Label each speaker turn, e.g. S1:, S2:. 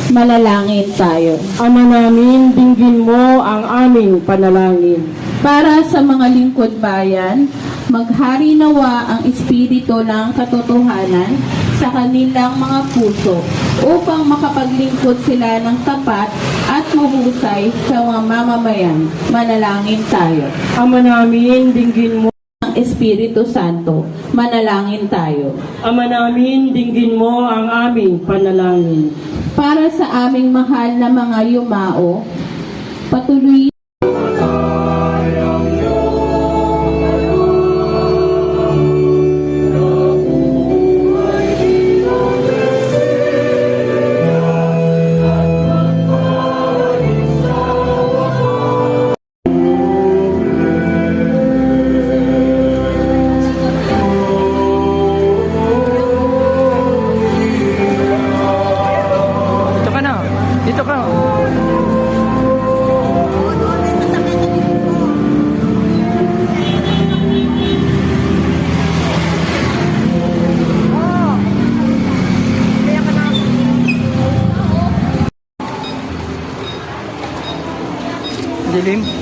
S1: Manalangin tayo.
S2: Ama namin, dinggin mo ang aming panalangin.
S1: Para sa mga lingkod bayan, maghari nawa ang espiritu ng katotohanan sa kanilang mga puso upang makapaglingkod sila ng tapat at mahusay sa mga mamamayan. Manalangin tayo.
S2: Ama namin, dinggin mo.
S1: Ang Espiritu Santo, manalangin tayo.
S2: Ama namin, dinggin mo ang aming panalangin.
S1: Para sa aming mahal na mga yumao, patuloy
S3: Dito ka na. Dito ka. Dilim.